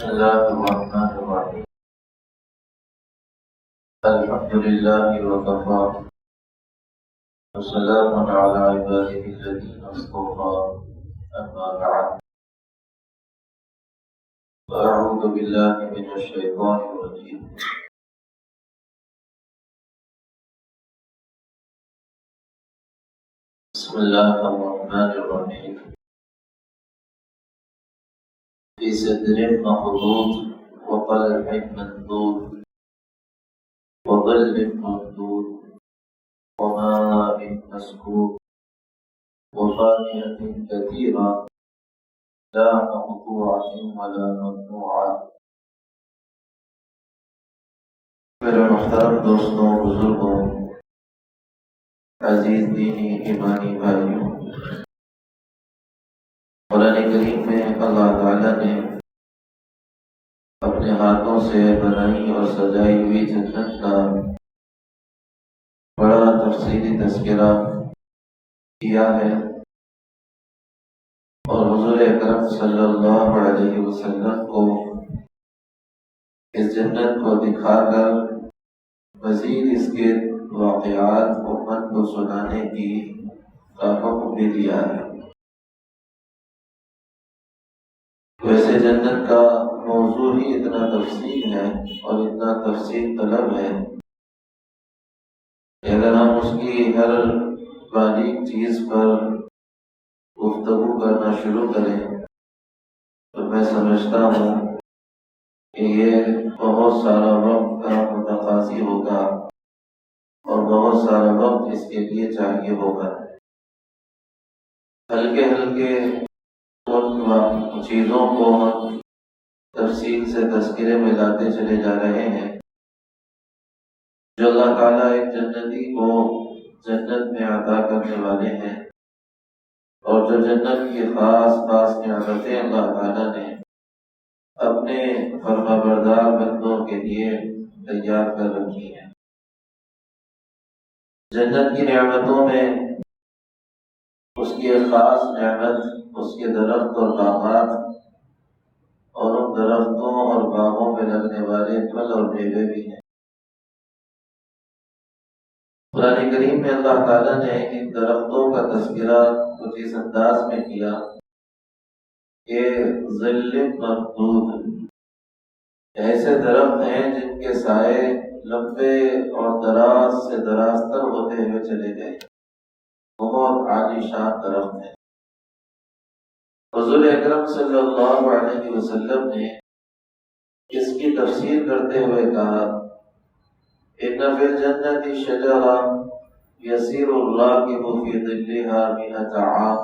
بسم الله الرحمن الرحيم. الحمد لله وكفى وسلام على عباده الذين اصطفى. أما بعد، فأعوذ بالله من الشيطان الرجيم. بسم الله الرحمن الرحيم. في سدر مخضود وطلح منضود وظل ممدود وماء مسكوب وفاكهة كثيرة لا مقطوعة ولا ممنوعة. میرے محترم دوستوں، بزرگوں، عزیز دینی ایمانی بھائیوں، قرآن کریم میں اللہ تعالیٰ نے اپنے ہاتھوں سے بنائی اور سجائی ہوئی جنت کا بڑا تفصیلی تذکرہ کیا ہے، اور حضور اکرم صلی اللہ علیہ وسلم کو اس جنت کو دکھا کر مزید اس کے واقعات امت کو سنانے کی حکم بھی دیا ہے۔ ویسے جنت کا موضوع ہی اتنا تفصیل ہے اور اتنا تفصیل طلب ہے کہ اگر ہم اس کی ہر باریک چیز پر گفتگو کرنا شروع کریں تو میں سمجھتا ہوں کہ یہ بہت سارا وقت کا متقاضی ہوگا اور بہت سارا وقت اس کے لیے چاہیے ہوگا۔ ہلکے ہلکے ان چیزوں کو ہم تفصیل سے تذکرے میں لاتے چلے جا رہے ہیں جو اللہ تعالیٰ ایک جنتی کو جنت میں عطا کرنے والے ہیں، اور جو جنت کی خاص نعمتیں اللہ تعالیٰ نے اپنے فرمانبردار بندوں کے لیے تیار کر رکھی ہیں۔ جنت کی نعمتوں میں اس کی ایک خاص نعمت اس کے درخت اور باغات اور ان درختوں اور باغوں میں لگنے والے پھل اور میوے بھی ہیں۔ قرآن کریم میں اللہ تعالیٰ نے ان درختوں کا تذکرہ کچھ اس انداز میں کیا کہ ظل ممدود، ایسے درخت ہیں جن کے سائے لمبے اور دراز سے دراز تر ہوتے ہوئے چلے گئے، بہت عالی شان درخت ہیں۔ حضور اکرم صلی اللہ علیہ وسلم نے اس کی تفسیر کرتے ہوئے کہا ان فی الجنت شجرہ یسیر الراکب فی ظلها 100 عام،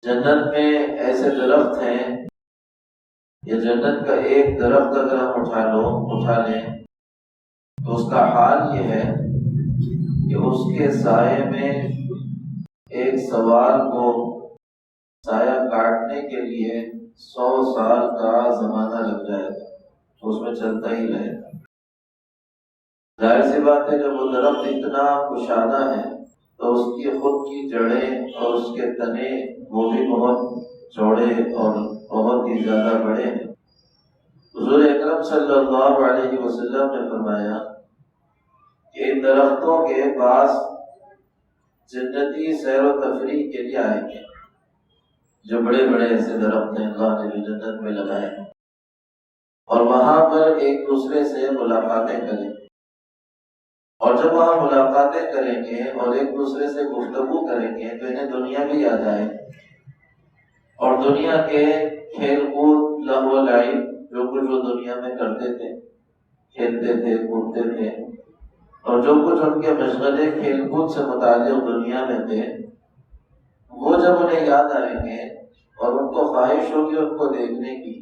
جنت میں ایسے درخت ہیں، یہ جنت کا ایک درخت اگر ہم اٹھا لیں تو اس کا حال یہ ہے کہ اس کے سائے میں ایک سوار کو سایہ کاٹنے کے لیے 100 سال کا زمانہ لگ جائے گا، تو اس میں چلتا ہی رہے گا۔ ظاہر سی بات ہے جب وہ درخت اتنا کشادہ ہے تو اس کی خود کی جڑیں اور اس کے تنے وہ بھی بہت چوڑے اور بہت ہی زیادہ بڑے ہیں۔ حضور اکرم صلی اللہ علیہ وسلم نے فرمایا کہ ان درختوں کے پاس جنتی سیر و تفریح کے لیے آئیں گے، جو بڑے بڑے ایسے درخت ہیں اللہ نے جو جنت میں لگائے ہیں، اور وہاں پر ایک دوسرے سے ملاقاتیں کریں گے، اور جب وہاں ملاقاتیں کریں گے اور ایک دوسرے سے گفتگو کریں گے تو انہیں دنیا بھی یاد آئے، اور دنیا کے کھیل کود لہو و لعب جو کچھ وہ دنیا میں کرتے تھے، کھیلتے تھے، کودتے تھے، اور جو کچھ ان کے مشغلے کھیل کود سے متعلق دنیا میں تھے، وہ جب انہیں یاد آئیں گے اور ان کو خواہش ہوگی ان کو دیکھنے کی،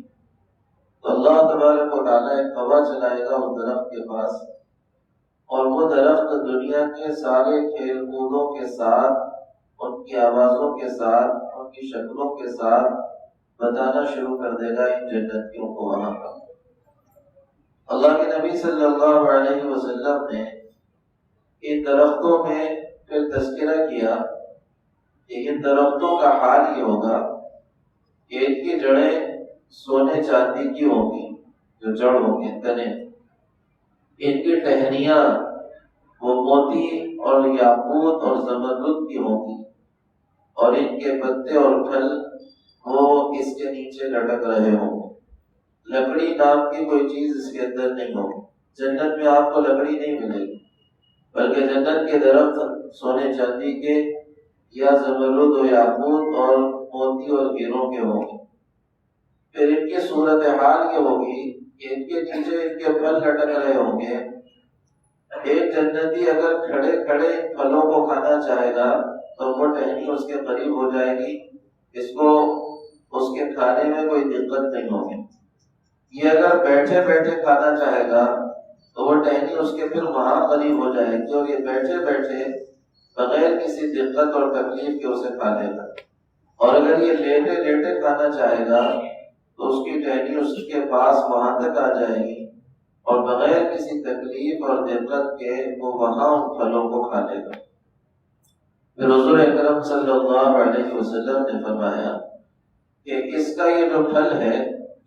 تو اللہ تبارک و تعالیٰ ایک ہوا چلائے گا اس درخت کے پاس، اور وہ درخت دنیا کے سارے کھیل کودوں کے ساتھ، ان کی آوازوں کے ساتھ، ان کی شکلوں کے ساتھ بتانا شروع کر دے گا ان جنتیوں کو وہاں پر۔ اللہ کے نبی صلی اللہ علیہ وسلم نے ان درختوں میں پھر تذکرہ کیا کہ ان درختوں کا حال یہ ہوگا کہ ان کی جڑیں سونے چاندی کی ہوں گی، جو جڑ ہوں گے تنے، ان کی ٹہنیاں وہ موتی اور یاقوت اور زمرد کی ہوں گی، اور ان کے پتے اور پھل وہ اس کے نیچے لٹک رہے ہوں گے۔ لکڑی نام کی کوئی چیز اس کے اندر نہیں ہوگی۔ جنت میں آپ کو لکڑی نہیں ملے گی، بلکہ جنت کے درخت سونے چاندی کے یا زمرد و یاقوت اور موتی اور ہیروں کے ہوں گے۔ پھر ان کی صورتحال یہ ہوگی کہ ان کے نیچے ان کے پھل لٹک رہے ہوں گے۔ ایک جنتی اگر کھڑے کھڑے پھلوں کو کھانا چاہے گا تو وہ ٹہنی اس کے قریب ہو جائے گی، اس کو اس کے کھانے میں کوئی دقت نہیں ہوگی۔ یہ اگر بیٹھے بیٹھے کھانا چاہے گا تو وہ ٹہنی اس کے پھر وہاں قریب ہو جائے گی، اور یہ بیٹھے بیٹھے بغیر کسی دقت اور تکلیف کے اسے کھا لے گا۔ اور اگر یہ لیٹے لیٹے کھانا چاہے گا تو اس کی ٹہنی اس کے پاس وہاں تک آ جائے گی، اور بغیر کسی تکلیف اور دقت کے وہ وہاں ان پھلوں کو کھا لے گا۔ پھر حضور اکرم صلی اللہ علیہ وسلم نے فرمایا کہ اس کا یہ جو پھل ہے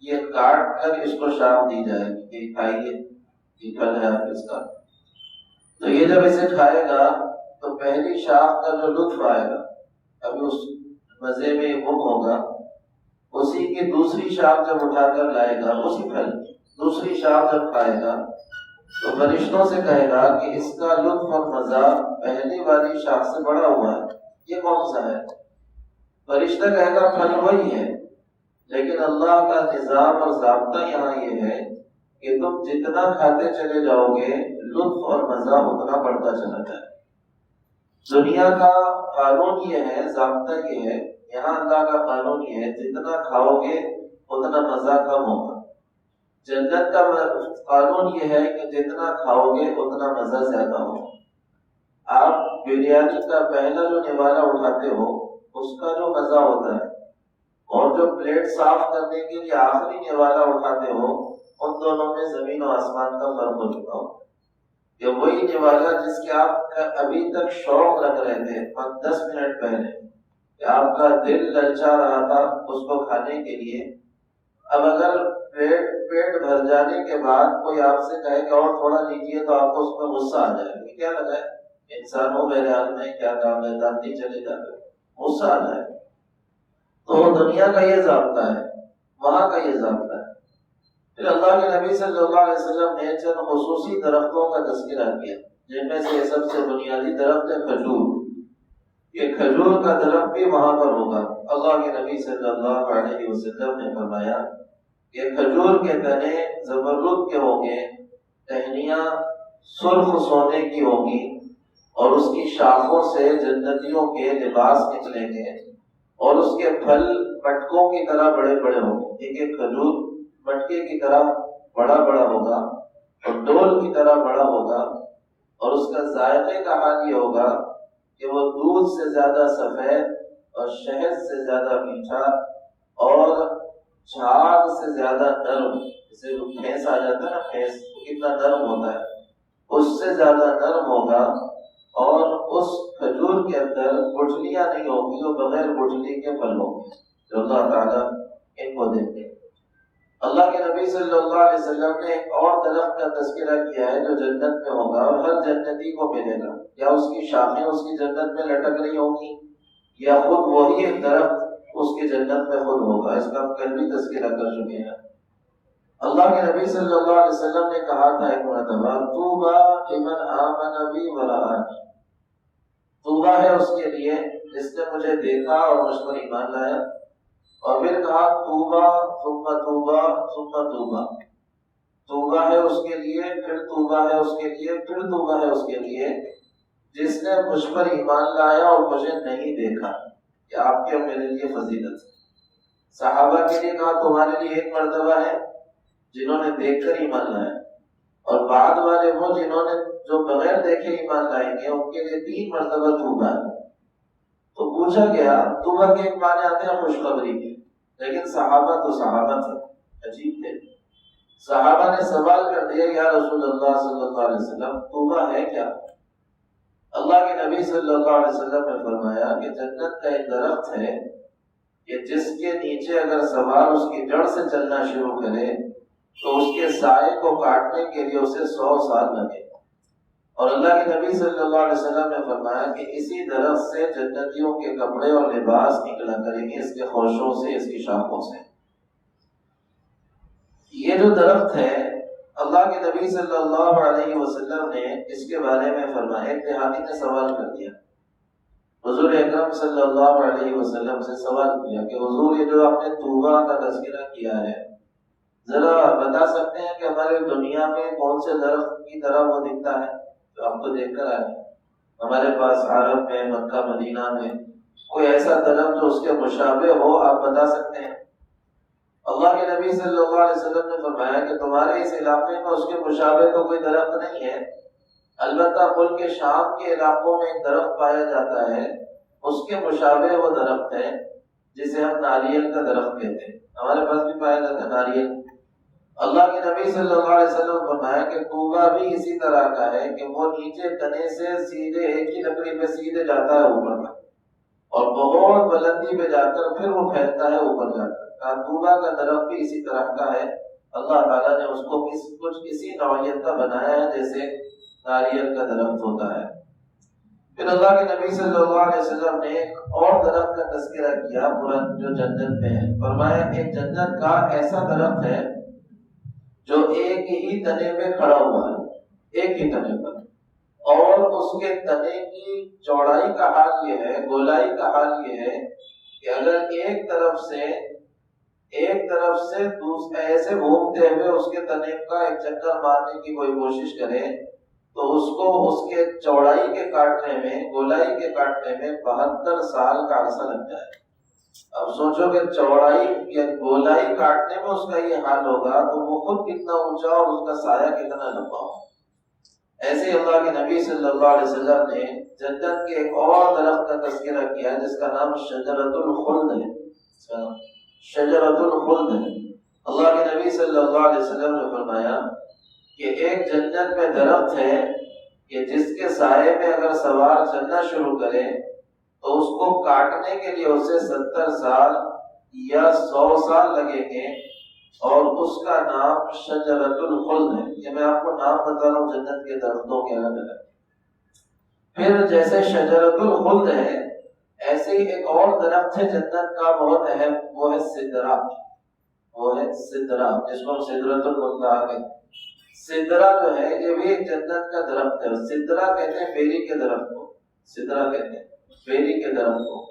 یہ کاٹ کر اس کو شاخ دی جائے گی کہ کھائیے، یہ پھل ہے آپ اس کا۔ تو یہ جب اسے کھائے گا تو پہلی شاخ کا جو لطف آئے گا، ابھی اس مزے میں گم ہوگا، اسی کی دوسری شاخ جب اٹھا کر لائے گا، اسی پھل دوسری شاخ جب کھائے گا تو فرشتوں سے کہے گا کہ اس کا لطف اور مزہ پہلی والی شاخ سے بڑا ہوا ہے، یہ کون سا ہے؟ فرشتہ کہے گا پھل وہی ہے، لیکن اللہ کا نظام اور ضابطہ یہاں یہ ہے کہ تم جتنا کھاتے چلے جاؤ گے لطف اور مزہ اتنا بڑھتا چلا جائے۔ دنیا کا قانون یہ ہے، ضابطہ یہ ہے، یہاں اللہ کا قانون یہ ہے جتنا کھاؤ گے اتنا مزہ کم ہوگا۔ جنت کا قانون یہ ہے کہ جتنا کھاؤ گے اتنا مزہ زیادہ ہوگا۔ آپ بریانی کا پہلا جو نوالا اٹھاتے ہو اس کا جو مزہ ہوتا ہے، اور جو پلیٹ صاف کرنے کے لیے آخری نوالا اٹھاتے ہو، ان دونوں میں زمین و آسمان کا فرق ہو چکا ہو۔ کہ وہی نوالا جس کے آپ ابھی تک شوق رکھ رہے تھے 10 منٹ پہلے، کہ آپ کا دل للچا رہا تھا اس کو کھانے کے لیے، اب اگر پیٹ بھر جانے کے بعد کوئی آپ سے کہے کہ اور تھوڑا لیجیے تو آپ کو اس میں غصہ آ جائے گا۔ کیا لگا ہے انسان ہو میرے حال میں، کیا کام ہے، دان نہیں چلے جاتے، غصہ آ جائے گا۔ تو دنیا کا یہ ضابطہ ہے، وہاں کا یہ ضابطہ ہے۔ پھر اللہ کے نبی صلی اللہ علیہ وسلم نے چند خصوصی درختوں کا تذکرہ کیا، جن میں سے سب سے بنیادی درخت ہے کھجور۔ یہ کھجور کا درخت بھی وہاں پر ہوگا۔ اللہ کے نبی صلی اللہ علیہ وسلم نے فرمایا کہ کھجور کے تنے زمرد کے ہوں گے، ٹہنیاں سرخ سونے کی ہوں گی، اور اس کی شاخوں سے جنتیوں کے لباس نکلیں گے، اور اس کے پھل مٹکوں کی طرح بڑے بڑے ہوں گے۔ ایک ایک کھجور مٹکے کی طرح بڑا بڑا ہوگا اور ڈول کی طرح بڑا ہوگا، اور اس کا ذائقے کا حال یہ ہوگا کہ وہ دودھ سے زیادہ سفید اور شہد سے زیادہ میٹھا اور جھاگ سے زیادہ نرم، جسے بھینس آ جاتا ہے نا، بھینس کتنا نرم ہوتا ہے، اس سے زیادہ نرم ہوگا، اور اس کھجور کے اندر گٹھلیاں نہیں ہوں گی، وہ بغیر گٹھلی کے پھل ہوں گے جو اللہ تعالیٰ ان کو دیتے ہیں۔ اللہ کے نبی صلی اللہ علیہ وسلم نے ایک اور درخت کا تذکرہ کیا ہے جو جنت میں ہوگا اور ہر جنتی کو ملے گا، یا اس کی شاخیں اس کی جنت میں لٹک رہی ہوں گی، یا خود وہی ایک درخت اس کی جنت میں خود ہوگا۔ اس کا ہم کل بھی تذکرہ کر چکے ہیں۔ اللہ کے نبی صلی اللہ علیہ وسلم نے کہا تھا ایک مرتبہ، طوبیٰ لمن آمن بی ورآنی، طوبیٰ ہے اس کے لیے جس نے مجھے دیکھا اور مجھ پر ایمان لایا۔ اور پھر کہا طوبیٰ ثم طوبیٰ ثم طوبیٰ، طوبیٰ ہے اس کے لیے، پھر طوبیٰ ہے اس کے لیے، پھر طوبیٰ ہے اس کے لیے جس نے مجھ پر ایمان لایا اور مجھے نہیں دیکھا۔ کہ آپ کے میرے لیے فضیلت ہے۔ صحابہ کے لیے کہا تمہارے لیے ایک مرتبہ ہے جنہوں نے دیکھ کر ایمان لایا، اور بعد والے وہ جنہوں نے جو بغیر دیکھے ایمان لائیں گے ان کے لیے 3 مرتبہ طوبیٰ ہے۔ تو پوچھا گیا طوبیٰ کے ایک معنی آتے ہیں خوشخبری کے، لیکن صحابہ تو صحابہ تھے، عجیب تھے۔ صحابہ نے سوال کر دیا یا رسول اللہ صلی اللہ علیہ وسلم طوبیٰ ہے کیا؟ اللہ کے نبی صلی اللہ علیہ وسلم نے فرمایا کہ جنت کا ایک درخت ہے کہ جس کے نیچے اگر سوار اس کی جڑ سے چلنا شروع کرے تو اس کے سائے کو کاٹنے کے لیے اسے 100 سال لگے. اور اللہ کے نبی صلی اللہ علیہ وسلم نے فرمایا کہ اسی درخت سے جنتیوں کے کپڑے اور لباس نکلا کریں گے، اس کے خوشوں سے، اس کی شاخوں سے. یہ جو درخت ہے اللہ کے نبی صلی اللہ علیہ وسلم نے اس کے بارے میں فرمایا. ایک دیہاتی نے سوال کر دیا، حضور اکرم صلی اللہ علیہ وسلم سے سوال کیا کہ حضور یہ جو آپ نے طوبیٰ کا تذکرہ کیا ہے، ذرا بتا سکتے ہیں کہ ہمارے دنیا میں کون سے درخت کی طرح وہ دکھتا ہے جو ہم تو دیکھ کر آئے ہیں؟ ہمارے پاس عرب میں، مکہ مدینہ میں کوئی ایسا درخت جو اس کے مشابہ ہو، آپ بتا سکتے ہیں؟ اللہ کے نبی صلی اللہ علیہ وسلم نے فرمایا کہ تمہارے اس علاقے میں اس کے مشابہ تو کوئی درخت نہیں ہے، البتہ ملک کے شام کے علاقوں میں ایک درخت پایا جاتا ہے، اس کے مشابہ وہ درخت ہے جسے ہم ناریل کا درخت کہتے ہیں. ہمارے پاس بھی پایا جاتا ہے ناریل. اللہ کے نبی صلی اللہ علیہ وسلم نے فرمایا کہ طوبیٰ بھی اسی طرح کا ہے کہ وہ نیچے تنے سے سیدھے ایک ہی لکڑی پہ سیدھے جاتا ہے اوپر تک، اور بہت بلندی پہ جا کر پھر وہ پھیلتا ہے اوپر جا کر. طوبیٰ کا درخت بھی اسی طرح کا ہے. اللہ تعالیٰ نے اس کو کچھ اسی نوعیت کا بنایا ہے جیسے ناریل کا درخت ہوتا ہے. پھر اللہ کے نبی صلی اللہ علیہ وسلم نے ایک اور درخت کا تذکرہ کیا پورا جو جنت میں ہے. فرمایا ایک جنت کا ایسا درخت ہے جو ایک ہی تنے پہ کھڑا ہوا ہے، ایک ہی تنے پر، اور اس کے تنے کی چوڑائی کا حال یہ ہے، گولائی کا حال یہ ہے کہ اگر ایک طرف سے ایسے گھومتے ہوئے اس کے تنے کا ایک چکر مارنے کی کوئی کوشش کرے تو اس کو اس کے چوڑائی کے کاٹنے میں، گولائی کے کاٹنے میں 72 سال کا عرصہ لگ جائے. اب سوچو کہ چوڑائی یا گولائی کاٹنے میں اس کا یہ حال ہوگا تو وہ خود کتنا اونچا اور اس کا سایہ کتنا لمبا ہو. ایسے اللہ کے نبی صلی اللہ علیہ وسلم نے جنت کے ایک اور درخت کا تذکرہ کیا جس کا نام شجرۃ الخلد ہے. شجرۃ الخلد ہے. اللہ کے نبی صلی اللہ علیہ وسلم نے فرمایا کہ ایک جنت میں درخت ہے کہ جس کے سائے میں اگر سوار چلنا شروع کرے تو اس کو کاٹنے کے لیے اسے 70 سال یا 100 سال لگیں گے، اور اس کا نام شجرۃ الخلد ہے. یہ میں آپ کو نام بتا رہا ہوں جنت کے درختوں کے الگ الگ. پھر جیسے شجرۃ الخلد ہے ایسے ہی ایک اور درخت ہے جنت کا بہت اہم، وہ ہے سدرہ. وہ ہے سدرہ جس کو سدرۃ المنتہا کہتے ہیں. سدرہ جو ہے یہ بھی ایک جنت کا درخت ہے. سدرہ کہتے ہیں بیری کے درخت کو، سدرہ کہتے ہیں بیری کے درخت کو.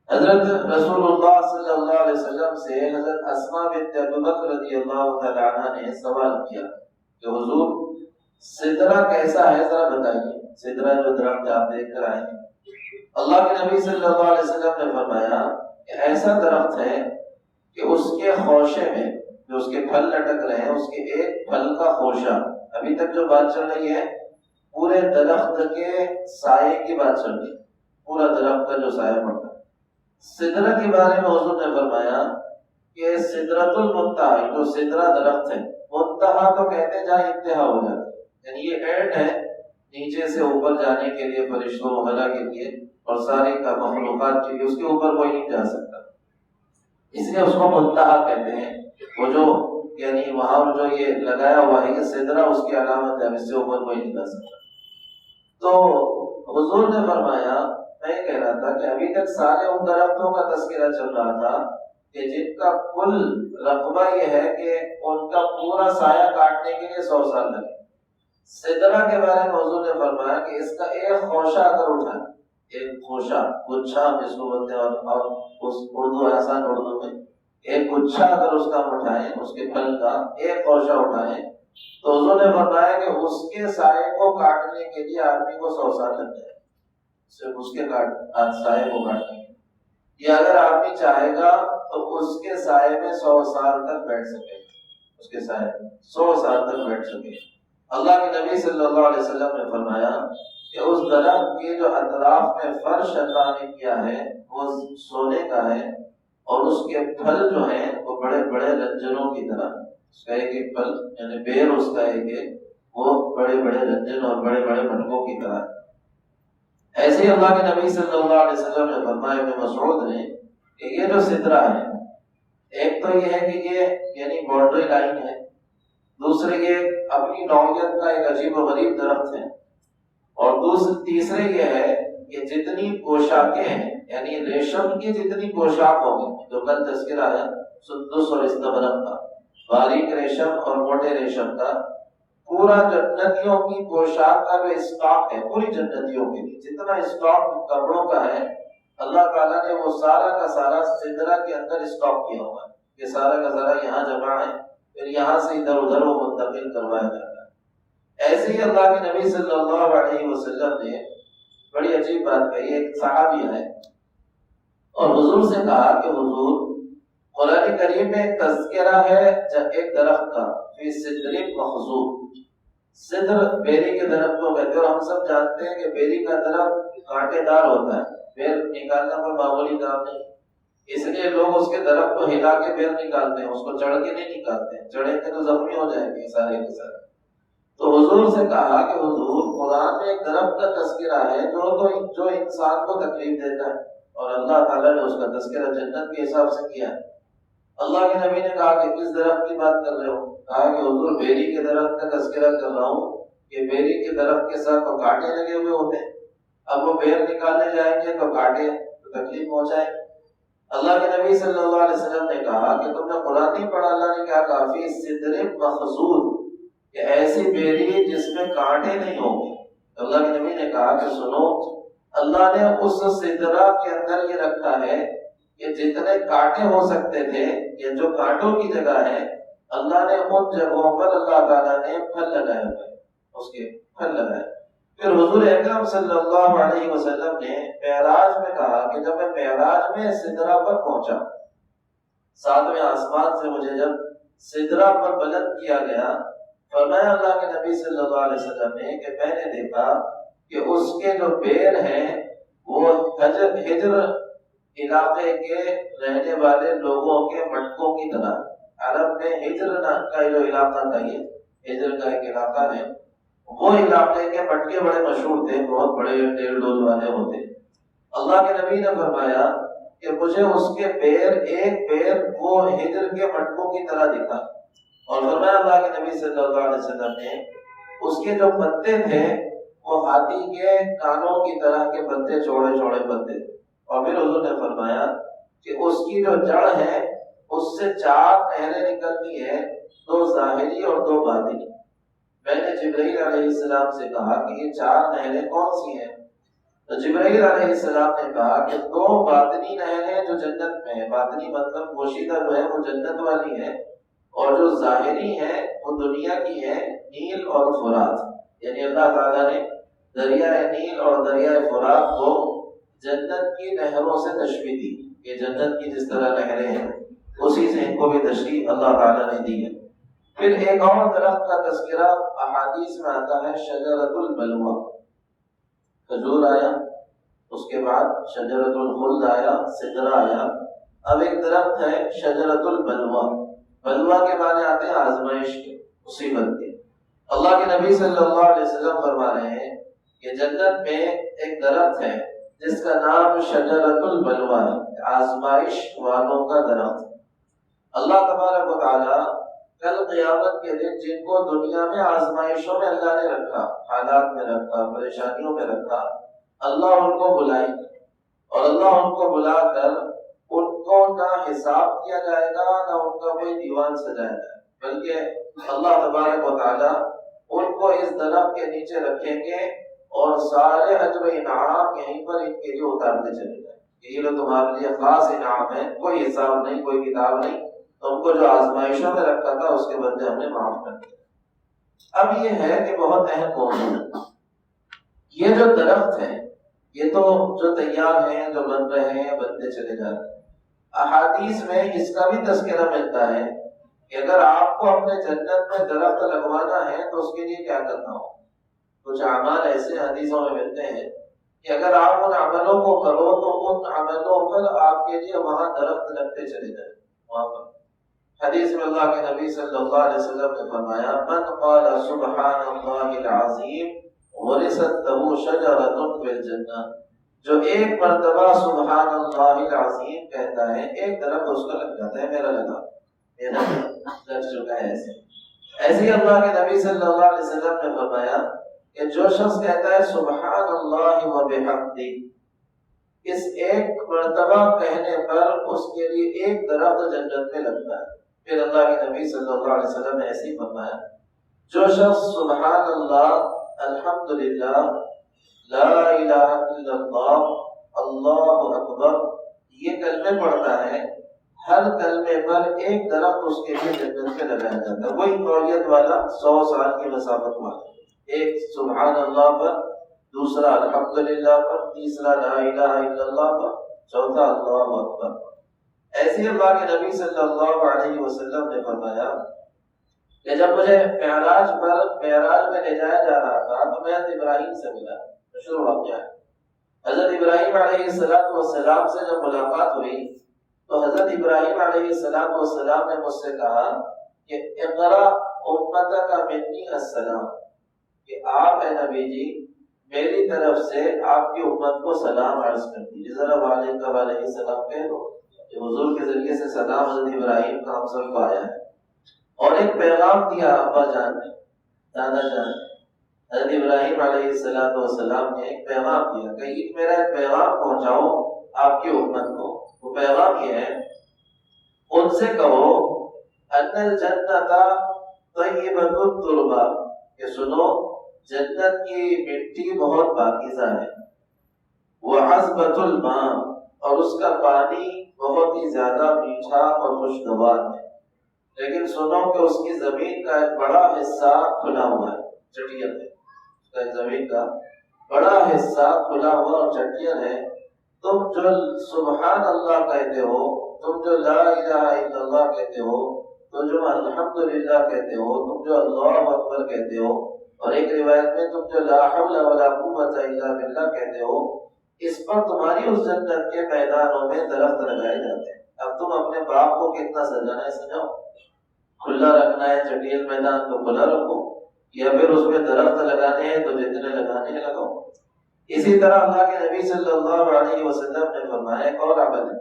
حضرت رسول اللہ صلی اللہ علیہ وسلم سے حضرت اسماء بنت ابی بکر رضی اللہ تعالی عنہ نے سوال کیا کہ حضور سدرہ کیسا ہے، ذرا بتائیے. سدرہ جو درخت آپ دیکھ کر آئے ہیں، اللہ کے نبی صلی اللہ علیہ وسلم نے فرمایا کہ ایسا درخت ہے کہ اس کے خوشے میں جو اس کے پھل لٹک رہے ہیں، اس کے ایک پھل کا خوشہ، ابھی تک جو بات چل رہی ہے پورے درخت کے سائے کی بات چل رہی ہے، پورا درخت کا جو سایہ پڑتا ہے. سدرہ کے بارے میں حضور نے فرمایا کہ سدرۃ المنتہا، جو سدرہ درخت ہے، منتہا تو کہتے ہیں جہاں انتہا ہو جاتی ہے، یعنی یہ اینڈ ہے نیچے سے اوپر جانے کے لیے، فرشتوں وغیرہ کے لیے اور ساری کا مخلوقات کے لیے، اس کے اوپر کوئی نہیں جا سکتا، اس لیے اس کو منتہا کہتے ہیں. وہ جو یعنی وہاں جو یہ لگایا ہوا ہے یہ سدرہ اس کی علامت ہے، اس سے اوپر کوئی نہیں جا سکتا. تو حضور نے فرمایا، میں یہ کہہ رہا تھا کہ ابھی تک سارے ان درختوں کا تذکرہ چل رہا تھا کہ جن کا کل رقبہ یہ ہے کہ ان کا پورا سایہ کاٹنے کے لیے 100 سال لگے. سدرہ کے بارے میں حضور نے فرمایا کہ اس کا ایک خوشہ اگر اٹھائے، ایک خوشہ، گچھا جس کو بولتے ہیں، اور اس اردو آسان اردو میں ایک گچھا اگر اس کا اٹھائیں، اس کے پھل کا ایک خوشہ اٹھائیں، تو حضور نے فرمایا کہ اس کے سائے کو کاٹنے کے لیے آدمی کو 100 سال لگ جائے، صرف اس کے سائے کو کاٹنے کے. یہ اگر آدمی چاہے گا تو اس کے سائے میں 100 سال تک بیٹھ سکے، اس کے سائے میں 100 سال تک بیٹھ سکے. اللہ کے نبی صلی اللہ علیہ وسلم نے فرمایا کہ اس درخت کے جو اطراف میں فرش اللہ نے کیا ہے وہ سونے کا ہے، اور اس کے پھل جو ہیں وہ بڑے بڑے رنجنوں کی طرح، اس کا ایک ایک پھل یعنی بیر اس کا ایک ایک وہ بڑے بڑے رنجن اور بڑے بڑے مٹکوں کی طرح. ایسے ہی اللہ کے نبی صلی اللہ علیہ وسلم نے فرمایا، ابن مسعود نے کہ یہ جو سدرہ ہے، ایک تو یہ ہے کہ یہ یعنی باؤنڈری لائن ہے، دوسرے یہ اپنی نوعیت کا ایک عجیب و غریب درخت ہے، اور تیسرے یہ ہے کہ جتنی پوشاکیں ہیں یعنی ریشم کی جتنی پوشاک ہوگی، جو کل تذکرہ ہے سندس اور استبرق کا، باریک ریشم اور موٹے ریشم کا، پورا جنتیوں کی پوشاک کا جو اسٹاک ہے، پوری جنتیوں کے لیے جتنا اسٹاک کپڑوں کا ہے، اللہ تعالیٰ نے وہ سارا کا سارا سدرہ کے اندر اسٹاک کیا ہوا ہے، یہ سارا کا سارا یہاں جمع ہے، پھر یہاں سے ادھر ادھر وہ منتقل کروایا جاتا ہے۔ ایسے ہی اللہ کے نبی صلی اللہ علیہ وسلم نے بڑی عجیب بات کہی، ایک صحابی ہے اور حضور سے کہا کہ حضور، قرآن کریم میں ایک تذکرہ ہے ایک درخت کا، فی سدر مخضوب، سدر بیری کے درخت کو کہتے ہیں، اور ہم سب جانتے ہیں کہ بیری کا درخت کانٹے دار ہوتا ہے، بیر نکالنا کوئی معمولی کام نہیں، اس لیے لوگ اس کے درخت کو ہلا کے بیر نکالتے ہیں، اس کو چڑھ کے نہیں نکالتے ہیں، چڑھیں گے تو زخمی ہو جائیں گے سارے کے سارے۔ تو حضور سے کہا کہ حضور، قرآن میں ایک درخت کا تذکرہ ہے جو انسان کو تکلیف دیتا ہے، اور اللہ تعالیٰ نے اس کا تذکرہ جنت کے حساب سے کیا ہے۔ اللہ کے نبی نے کہا کہ کس درخت کی بات کر رہے ہو؟ کہا کہ حضور، بیری کے درخت کا تذکرہ کر رہا ہوں، کہ بیری کے درخت کے ساتھ تو کانٹے لگے ہوئے ہوتے ہیں، اب وہ بیر نکالنے جائیں گے تو کانٹے تو تکلیف پہنچائیں گے۔ اللہ کے نبی صلی اللہ علیہ وسلم نے کہا کہ تم نے قرآن نہیں پڑھا؟ اللہ نے کہا کافی سدر مخضود، کہ ایسی بیری جس میں کانٹے نہیں ہوں گے۔ اللہ کے نبی نے کہا کہ سنو، اللہ نے اس سدرہ کے اندر یہ رکھا ہے کہ جتنے کانٹے ہو سکتے تھے، یہ جو کانٹوں کی جگہ ہے، اللہ نے ان جگہوں پر اللہ تعالیٰ نے پھل لگائے ہوئے، اس کے پھل لگائے۔ پھر حضور اکرم صلی اللہ علیہ وسلم نے معراج میں کہا کہ جب میں معراج میں سدرہ پر پہنچا، ساتویں آسمان سے مجھے جب سدرہ پر بلند کیا گیا، فرمایا اللہ کے نبی صلی اللہ علیہ وسلم نے کہ میں نے دیکھا کہ اس کے جو بیر ہیں وہ ہجر علاقے کے رہنے والے لوگوں کے مٹکوں کی طرح، عرب میں ہجر کا جو علاقہ تھا، یہ ہجر کا ایک علاقہ ہے، وہ علاقے کے مٹکے بڑے مشہور تھے، بہت بڑے ٹیل ڈول والے ہوتے۔ اللہ کے نبی نے فرمایا کہ مجھے اس کے پیر، ایک پیر وہ ہجر کے مٹکوں کی طرح دکھا، اور فرمایا اللہ کے نبی صلی اللہ علیہ وسلم نے اس کے جو پتے تھے وہ ہاتھی کے کانوں کی طرح کے پتے، چوڑے چوڑے پتے تھے، اور پھر حضور نے فرمایا کہ اس کی جو جڑ ہے اس سے 4 نہریں نکلتی ہیں، 2 ظاہری اور 2 باطنی۔ میں نے جبرائیل علیہ السلام سے کہا کہ یہ 4 نہریں کون سی ہیں؟ تو جبرائیل علیہ السلام نے کہا کہ 2 باطنی نہریں جو جنت میں ہیں، باطنی مطلب پوشیدہ جو ہے وہ جنت والی ہے، اور جو ظاہری ہیں وہ دنیا کی ہیں، نیل اور فرات، یعنی اللہ تعالیٰ نے دریائے نیل اور دریائے فرات کو جنت کی نہروں سے تشبیہ دی، کہ جنت کی جس طرح نہریں ہیں اسی سے ان کو بھی تشبیہ اللہ تعالیٰ نے دی ہے۔ پھر ایک اور درخت کا تذکرہ احادیث میں آتا ہے، شجرۃ البلوہ، کھجور آیا، اس کے بعد شجرۃ الخلد آیا، سدرہ آیا، اب ایک درخت ہے شجرۃ البلوہ۔ بلوہ کے معنی آتے ہیں آزمائش کے، مصیبت کے۔ اللہ کے نبی صلی اللہ علیہ وسلم فرما رہے ہیں کہ جنت میں ایک درخت ہے جس کا نام شجرۃ البلوہ ہے، آزمائش والوں کا درخت۔ اللہ تبارک و تعالیٰ کل قیامت کے دن جن کو دنیا میں آزمائشوں میں اللہ نے رکھا، حالات میں رکھا، پریشانیوں میں رکھا، اللہ ان کو بلائے گا، اور اللہ ان کو بلا کر ان کو نہ حساب کیا جائے گا، نہ ان کا کوئی دیوان سجایا جائے گا، بلکہ اللہ تبارک و تعالیٰ ان کو اس درخت کے نیچے رکھیں گے اور سارے اجر و انعام یہیں پر ان کے لیے اتارتے چلے جائیں گے۔ یہ لو تمہارے لیے خاص انعام ہے، کوئی حساب نہیں، کوئی کتاب نہیں، تم کو جو آزمائشوں میں رکھا تھا اس کے بدلے ہم نے معاف کر دیا۔ اب یہ ہے کہ بہت اہم موضوع، یہ جو درخت ہے یہ تو جو تیار ہیں، جو بن رہے ہیں، بنتے چلے جا رہے ہیں۔ احادیث میں اس کا بھی تذکرہ ملتا ہے کہ اگر آپ کو اپنے جنت میں درخت لگوانا ہے تو اس کے لیے کیا کرنا ہو۔ کچھ اعمال ایسے حدیثوں میں ملتے ہیں کہ اگر آپ ان عملوں کو کرو تو ان عملوں پر آپ کے لیے وہاں درخت لگتے چلے جائیں وہاں پر۔ حدیث میں اللہ کے نبی صلی اللہ علیہ وسلم نے فرمایا، من قال سبحان اللہ العظیم ورثت له شجرۃ فی الجنہ، جو ایک مرتبہ سبحان اللہ العظیم کہتا ہے ایک درخت اس کا لگ جاتا ہے، میرا لگا، میرا لگ چکا ہے۔ ایسے ہی اللہ کے نبی صلی اللہ علیہ وسلم نے فرمایا کہ جو شخص کہتا ہے سبحان اللہ و بحمدہ، اس ایک مرتبہ کہنے پر اس کے لیے ایک درخت جنت میں لگتا ہے۔ پھر اللہ کے نبی صلی اللہ علیہ وسلم نے ایسے ہی فرمایا جو شخص سبحان اللہ، الحمدللہ، لا الہ الا اللہ، اللہ اکبر یہ کلمے پڑھتا ہے، ہر کلمے پر ایک درخت اس کے لیے جنت میں لگایا جاتا ہے، وہی نوعیت والا 100 سال کی مسافت والا، ایک سبحان اللہ پر، دوسرا الحمدللہ پر، تیسرا لا الہ الا اللہ پر، چوتھا اللہ اکبر۔ ایسے ہی اللہ کے نبی صلی اللہ علیہ وسلم نے فرمایا کہ جب مجھے معراج میں لے جایا جا رہا تھا تو میں حضرت ابراہیم سے ملا، مشہور واقعہ ہے۔ حضرت ابراہیم علیہ السلام سے جب ملاقات ہوئی تو حضرت ابراہیم علیہ السلام نے مجھ سے کہا کہ اقرا امتک منی السلام، کہ آپ اے نبی جی میری طرف سے آپ کی امت کو سلام عرض کر دیجیے، ذرا والد کا علیہ السلام کہہ دو کہ حضور کے ذریعے سے سلام حضرت ابراہیم کا ہم سب کو آیا ہے۔ اور ایک پیغام دیا ابا جان نے، دادا جان نے، حضرت ابراہیم علیہ السلام نے ایک پیغام دیا کہ میرا ایک پیغام پہنچاؤ آپ کی امت کو۔ وہ پیغام یہ ہے، ان سے کہو ان الجنت طیبۃ التربہ، کہ سنو جنت کی مٹی بہت پاکیزہ ہے، وعذبۃ الماء، اور اس کا پانی بہت ہی زیادہ میٹھا اور خوشگوار ہے، لیکن سنو کہ اس کی زمین کا ایک بڑا حصہ کھلا ہوا ہے، چٹیل ہے، اس کا زمین کا بڑا حصہ کھلا ہوا اور چٹیل ہے۔ تم جو سبحان اللہ کہتے ہو، تم جو لا الہ الا اللہ کہتے ہو، تم جو الحمدللہ کہتے ہو، تم جو اللہ اکبر کہتے ہو، اور ایک روایت میں تم جو لا حول ولا قوت الا باللہ کہتے ہو، اس پر تمہاری اس جنت کے میدانوں میں درخت لگائے جاتے ہیں۔ اب تم اپنے باغ کو کتنا سجانا ہے سجاؤ، کھلا رکھنا ہے چٹیل میدان تو کھلا رکھو، یا پھر اس میں درخت لگانے ہیں تو جتنے لگانے ہیں لگاؤ۔ اسی طرح اللہ کے نبی صلی اللہ علیہ وسلم نے فرمایا ایک اور عمل ہے،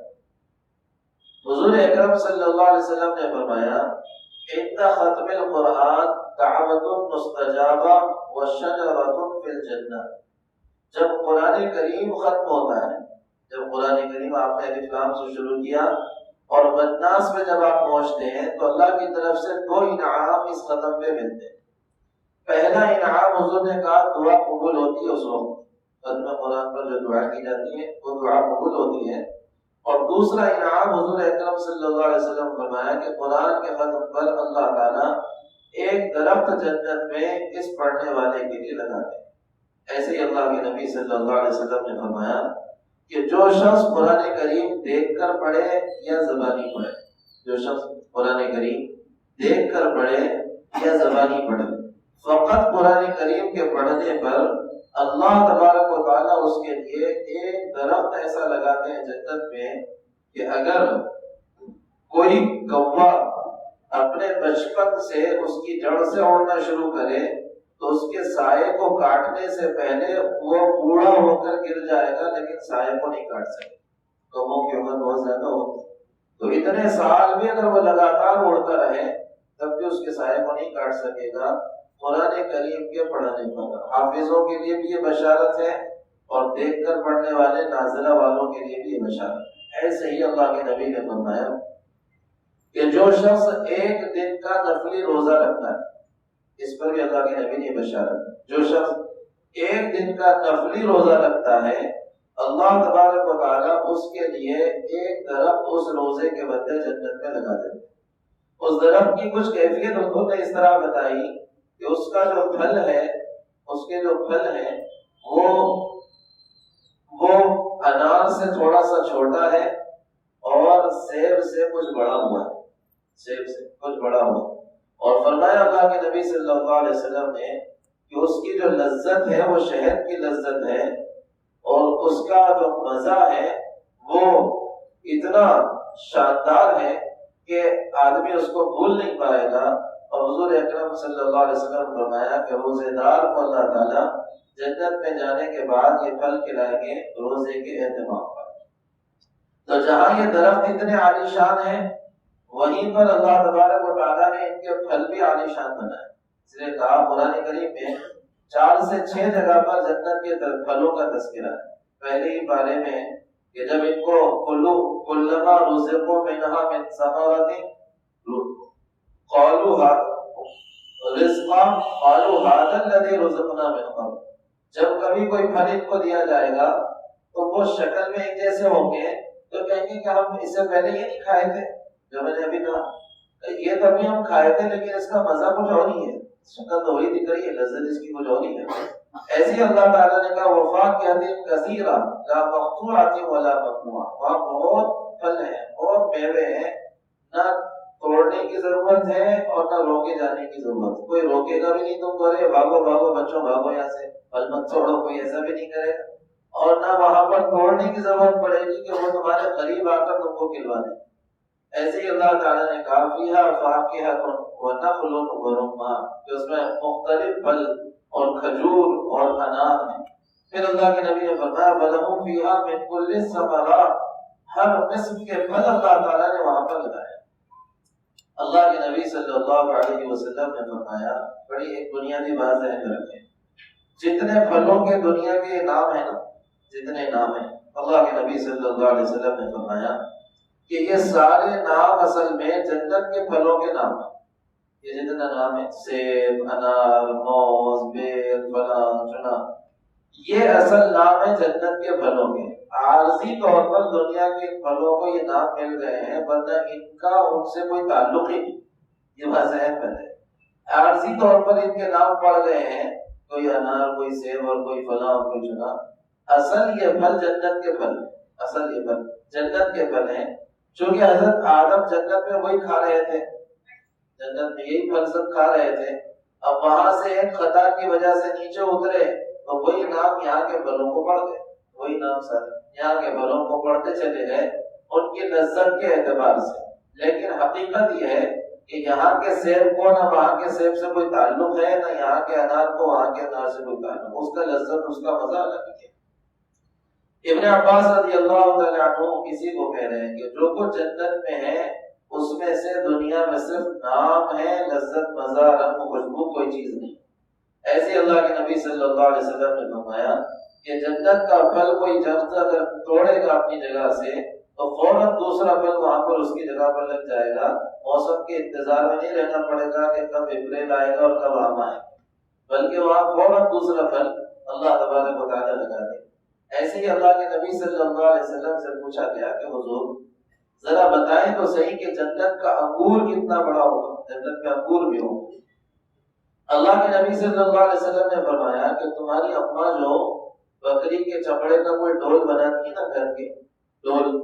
حضور اکرم صلی اللہ علیہ وسلم نے فرمایا ان ختم القرآن دعوت مستجابہ وشجرۃ فی الجنہ، جب قرآن کریم ختم ہوتا ہے، جب قرآن کریم آپ نے الف لام سے شروع کیا اور والناس میں جب آپ پہنچتے ہیں تو اللہ کی طرف سے 2 انعام اس ختم پہ ملتے ہیں۔ پہلا انعام حضور نے کہا دعا قبول ہوتی ہے، اس وقت ختم قرآن پر جو دعا کی جاتی ہے وہ دعا قبول ہوتی ہے، اور دوسرا انعام حضور اکرم صلی اللہ علیہ وسلم فرمایا کہ قرآن کے ختم پر اللہ تعالیٰ ایک درخت جنت میں اس پڑھنے والے کے لیے لگاتے ہیں۔ ایسے ہی اللہ کے نبی صلی اللہ علیہ وسلم نے فرمایا کہ جو شخص قرآن کریم دیکھ کر پڑھے یا زبانی پڑھے، جو شخص قرآن کریم دیکھ کر پڑھے یا زبانی پڑھے، فقط قرآن کریم کے پڑھنے پر اللہ تبارک و تعالیٰ اس کے لیے ایک درخت ایسا لگاتے ہیں جنت میں کہ اگر کوئی کوا اپنے بچپن سے اس کی جڑ سے اڑنا شروع کرے تو اس کے سائے کو کاٹنے سے پہلے وہ بوڑھا ہو کر گر جائے گا، لیکن سائے کو نہیں کاٹ سکے، کموں کی عمر بہت زیادہ ہوتی ہے، تو اتنے سال بھی اگر وہ لگاتار اڑتا رہے تب بھی اس کے سائے کو نہیں کاٹ سکے گا۔ قرآن کریم کے پڑھنے پر حافظوں کے لیے بھی یہ بشارت ہے اور دیکھ کر پڑھنے والے نازلہ والوں کے لیے بھی یہ بشارت ہے۔ ایسے ہی اللہ کے نبی نے فرمایا کہ جو شخص ایک دن کا نفلی روزہ رکھتا ہے، اس پر بھی اللہ کے نبی نے بشارت ہے، جو شخص ایک دن کا نفلی روزہ رکھتا ہے اللہ تبارک و تعالیٰ اس کے لیے ایک درخت اس روزے کے بدلے جنت میں لگا دیتے ہیں۔ اس درخت کی کچھ کیفیت انہوں نے اس طرح بتائی کہ اس کا جو پھل ہے، اس کے جو پھل ہیں وہ انار سے تھوڑا سا چھوٹا ہے اور سیب سے کچھ بڑا ہوا ہے، سیب سے کچھ بڑا ہوا، اور فرمایا اللہ کے نبی صلی اللہ علیہ وسلم نے کہ اس کی جو لذت ہے وہ شہد کی لذت ہے، اور اس کا جو مزہ ہے وہ اتنا شاندار ہے کہ آدمی اس کو بھول نہیں پائے گا۔ اور حضور اکرم صلی اللہ علیہ وسلم نے فرمایا کہ روزے دار کو اللہ تعالیٰ جنت میں جانے کے بعد یہ پھل کھلائیں گے روزے کے اہتمام پر۔ تو جہاں یہ درخت اتنے عالی شان ہیں وہیں پر اللہ تبارک و تعالیٰ نے ان کے پھل بھی عالی شان بنائے۔ اس لیے کہا قرآن کریم میں 4 سے 6 جگہ پر جنت کے پھلوں کا تذکرہ ہے۔ پہلے ہی پارے میں کہ جب ان کو کلما رزقوا منها من ثمرۃ قالوا رزقا قالوا هذا الذي رزقنا من قبل، جب کبھی کوئی پھل ان کو دیا جائے گا تو وہ شکل میں ایک جیسے ہوں گے تو کہیں گے کہ ہم اس سے پہلے یہ نہیں کھائے تھے جو میں نے ابھی کہا، یہ تبھی ہم کھائے تھے لیکن اس کا مزہ کچھ اور ہی ہے، شکل تو وہی دکھ رہی ہے، لذت اس کی کچھ اور ہی ہے۔ ایسی اللہ تعالیٰ نے کہا وفاکہۃ کثیرہ لا مقطوعۃ ولا ممنوعہ، وہاں بہت پھل ہیں، بہت میوے ہیں، نہ توڑنے کی ضرورت ہے اور نہ روکے جانے کی ضرورت، کوئی روکے گا بھی نہیں، تم کرے بھاگو بھاگو بچوں بھاگو یہاں سے پھل مت چھوڑو، کوئی ایسا بھی نہیں کرے گا، اور نہ وہاں پر توڑنے کی ضرورت پڑے گی کہ وہ تمہارے قریب آ کر تم کو کھلوا دیں۔ ایسے ہی اللہ تعالیٰ نے کہا فیہا فاکہۃ ونخل ورمان، کہ اس میں مختلف پھل اور کھجور اور انار ہیں۔ پھر اللہ کے نبی نے فرمایا وَلَهُمْ فِيهَا مِنْ كُلِّ الثَّمَرَاتِ، ہر قسم کے پھل اللہ تعالیٰ نے وہاں پر لگائے۔ اللہ کے نبی صلی اللہ علیہ وسلم نے فرمایا، بڑی ایک بنیادی بات ذہن میں رکھیں، جتنے پھلوں کے دنیا کے نام ہیں نا، جتنے نام ہیں، اللہ کے نبی صلی اللہ علیہ وسلم نے فرمایا کہ یہ سارے نام اصل میں جنت کے پھلوں کے نام ہیں۔ یہ جتنا نام ہے سیب، انار، موز، بیر، فلاں چنا، یہ اصل نام ہے جنت کے پھلوں کے۔ عارضی طور پر دنیا کے پھلوں کو یہ نام مل گئے ہیں ورنہ ان کا ان سے کوئی تعلق ہی نہیں، یہ بات ذہن میں ہے۔ عارضی طور پر ان کے نام پڑ گئے ہیں، کوئی انار، کوئی سیب اور کوئی فلاں اور کوئی چنا، اصل یہ پھل جنت کے پھل ہیں، اصل یہ پھل جنت کے پھل ہیں، چونکہ حضرت آدم جنت میں وہی کھا رہے تھے، جنت میں یہی پھل سب کھا رہے تھے، اب وہاں سے ایک خطا کی وجہ سے نیچے اترے تو وہی نام یہاں کے پھلوں کو پڑ گئے، وہی نام سر یہاں کے پھلوں کو پڑھتے چلے گئے ان کی لذت کے اعتبار سے۔ لیکن حقیقت یہ ہے کہ یہاں کے سیب کو نہ وہاں کے سیب سے کوئی تعلق ہے، نہ یہاں کے انار کو وہاں کے انار سے کوئی تعلق، اس کا لذت اس کا مزہ الگ ہے۔ ابن عباس رضی اللہ تعالیٰ عنہ کسی کو کہہ رہے ہیں کہ جو کچھ جنت میں ہے اس میں سے دنیا میں صرف نام ہے، لذت مزہ رنگ خوشبو کوئی چیز نہیں۔ ایسے اللہ کے نبی صلی اللہ علیہ وسلم نے فرمایا کہ جنت کا پھل کوئی جب اگر توڑے گا اپنی جگہ سے تو فوراً دوسرا پھل وہاں پر اس کی جگہ پر لگ جائے گا، موسم کے انتظار میں نہیں رہنا پڑے گا کہ کب اپریل آئے گا اور کب آم آئے گا، بلکہ وہاں فوراً دوسرا پھل اللہ تبارک و تعالیٰ لگا دے۔ ایسے ہی اللہ کے نبی صلی اللہ علیہ وسلم سے پوچھا گیا کہ حضور ذرا بتائیں تو صحیح کہ جنت کا انگور کتنا بڑا ہوگا، جنت میں انگور بھی ہوں گے۔ اللہ کے نبی صلی اللہ علیہ وسلم نے فرمایا کہ تمہاری اماں جو بکری کے چمڑے کا کوئی ڈول بناتی ہے نا، گھر کے ڈول،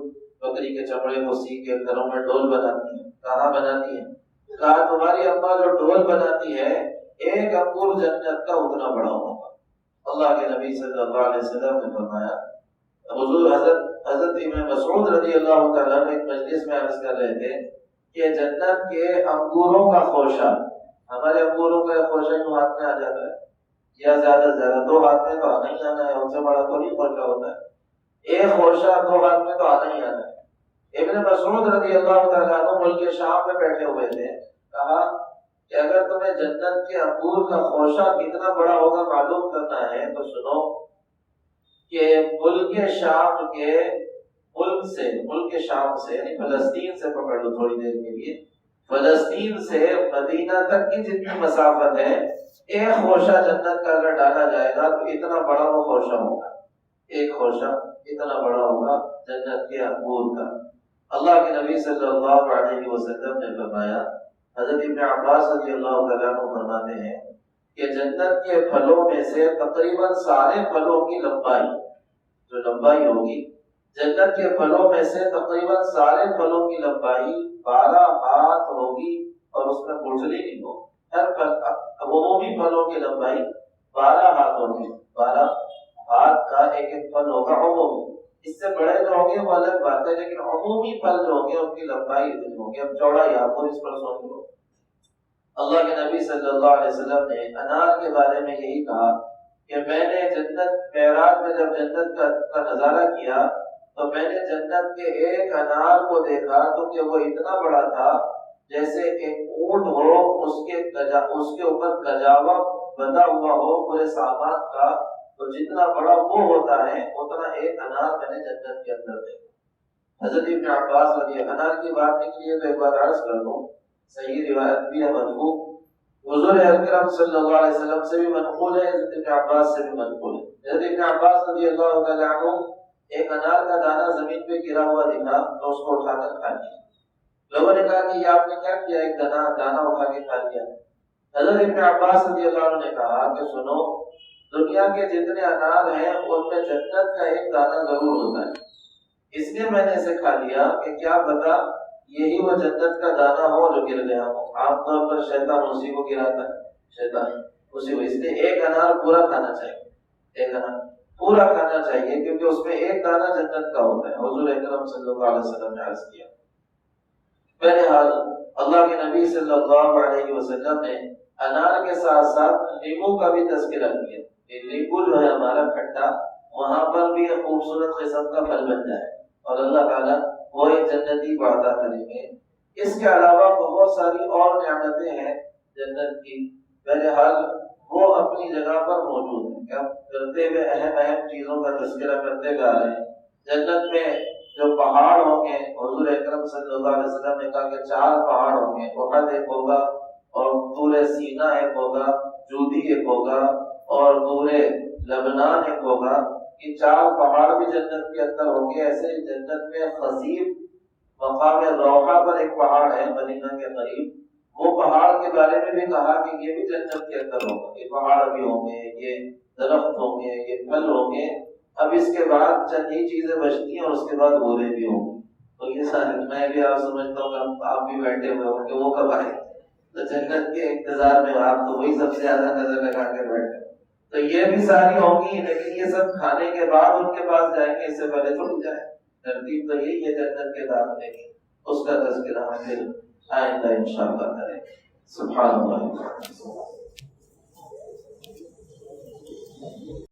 بکری کے چمڑے کو سی کے گھروں میں ڈول بناتی ہے، کہاں بناتی ہے؟ کہا تمہاری اماں جو ڈول بناتی ہے ایک انگور جنت کا اتنا بڑا ہوگا۔ اللہ کے نبی صلی اللہ علیہ وسلم نے فرمایا، حضور حضرت ابن مسعود رضی اللہ تعالیٰ عنہ ایک مجلس میں عرض کر رہے تھے کہ جنت کے انگوروں کا خوشہ، ہمارے انگوروں کا خوشہ جو ہاتھ میں آ جاتا ہے یا زیادہ سے زیادہ 2 ہاتھ میں تو آنا ہی آنا ہے، ان سے بڑا تو نہیں خوشہ ہوتا ہے، ایک خوشہ 2 ہاتھ میں تو آنا ہی آنا ہے۔ ابن مسعود رضی اللہ تعالیٰ عنہ ملک شام میں بیٹھے ہوئے تھے، کہا کہ اگر تمہیں جنت کے انگور کا خوشہ کتنا بڑا ہوگا معلوم کرنا ہے تو سنو کہ ملک شام سے یعنی فلسطین سے پکڑ لو تھوڑی دیر کے لیے، فلسطین سے مدینہ تک کی جتنی مسافت ہے ایک خوشہ جنت کا اگر ڈالا جائے گا تو اتنا بڑا وہ خوشہ ہوگا، ایک خوشہ اتنا بڑا ہوگا جنت کے انگور کا۔ اللہ کے نبی صلی اللہ علیہ وسلم نے فرمایا، حضرت ابن عباس رضی اللہ تعالیٰ عنہ فرماتے ہیں کہ جنت کے پھلوں میں سے تقریباً سارے پھلوں کی لمبائی، جو لمبائی ہوگی جنت کے پھلوں میں سے تقریباً سارے پھلوں کی لمبائی 12 ہاتھ ہوگی، اور اس میں گٹھلی نہیں ہوگی۔ ہر عمومی پھلوں کی لمبائی 12 ہاتھ ہوگی، 12 ہاتھ کا ایک پھل ہوگا عمومی، اس سے بڑے جو ہوں گے وہ الگ بات ہے، لیکن عمومی پھل جو ہوں گے ان کی لمبائی اتنی ہوگی۔ اب چوڑائی آپ کو اس پر سوچ لو، اللہ کے نبی صلی اللہ علیہ وسلم نے انار کے بارے میں یہی کہا کہ میں نے جنت معراج میں جب جنت کا نظارہ کیا تو میں نے جنت کے ایک انار کو دیکھا تو کہ وہ اتنا بڑا تھا جیسے ایک اونٹ ہو، اس کے اوپر کجاوا بندھا ہوا ہو پورے سامان کا، تو جتنا بڑا وہ ہوتا ہے اتنا ایک انار میں نے جنت کے اندر دیکھا۔ حضرت ابن عباس رضی اللہ عنہ انار کی بات نکلی ہے تو ایک بار عرض کر دوں، صحیح روایت بھی ہے، منقول حضور اکرم صلی اللہ علیہ وسلم سے بھی منقول ہے، حضرت ابن عباس سے بھی منقول ہے۔ حضرت ابن عباس رضی اللہ تعالیٰ عنہ ایک انار کا دانہ زمین پہ گرا ہوا دکھا تو اس کو اٹھا کر کھا لیا۔ لوگوں نے کہا کہ یہ آپ نے کیا کیا، ایک دانہ اٹھا کے کھا لیا؟ حضرت ابن عباس رضی اللہ عنہ نے کہا کہ سنو، دنیا کے جتنے انار ہیں ان میں جنت کا ایک دانہ ضرور ہوتا ہے، اس لیے میں نے اسے کھا لیا کہ کیا پتا یہی وہ جنت کا دانہ ہو جو گر گیا ہو۔ عام طور پر شیطان اسی کو گراتا ہے، شیطان اسی کو، اس لیے ایک انار پورا کھانا چاہیے، ایک انار پورا کھانا چاہیے کیونکہ اس میں ایک دانہ جنت کا ہوتا ہے۔ حضور اکرم صلی اللہ علیہ وسلم نے عرض کیا۔ بہرحال اللہ کے نبی صلی اللہ علیہ وسلم نے انار کے ساتھ ساتھ لیمو کا بھی تذکرہ کیا کہ لیمو جو ہے ہمارا کھٹا، وہاں پر بھی ایک خوبصورت قسم کا پھل بن جائے اور اللہ تعالیٰ وہ ایک جنتی کو عطا کریں گے۔ اس کے علاوہ بہت ساری اور نعمتیں ہیں جنت کی، بہرحال وہ اپنی جگہ پر موجود ہیں۔ کیا کرتے ہوئے اہم چیزوں کا تذکرہ کرتے جا رہے ہیں۔ جنت میں جو پہاڑ ہوں گے، حضور اکرم صلی اللہ علیہ وسلم نے کہا کہ 4 پہاڑ ہوں گے، احد ایک ہوگا اور طور سینا ایک ہوگا، جودی ایک ہوگا اور طور لبنان ایک ہوگا۔ یہ 4 پہاڑ بھی جنت کے اندر ہوں گے۔ ایسے جنت میں خصیب مقام روحہ پر ایک پہاڑ ہے مدینہ کے قریب، وہ پہاڑ کے بارے میں بھی کہا کہ یہ بھی جنت کے اندر ہوگا، یہ پہاڑ بھی ہوں گے، یہ درخت ہوں گے، یہ پھل ہوں گے۔ اب اس کے بعد چند ہی چیزیں بچتی ہیں اور اس کے بعد بولے بھی ہوں گے، تو یہ سارے میں بھی آپ سمجھتا ہوں کہ آپ بھی بیٹھے ہوئے ہوں کہ وہ کب آئے، تو جنت کے انتظار میں آپ تو وہی سب سے زیادہ نظر لگا کے بیٹھے، تو یہ بھی ساری ہوں گی، لیکن یہ سب کھانے کے بعد ان کے پاس جائیں گے، اس سے پہلے تھوڑی جائیں۔ ترتیب تو یہی ہے جنت کے داخلے کی، اس کا تذکرہ ہم پھر آئندہ انشاءاللہ کریں۔ سبحان اللہ۔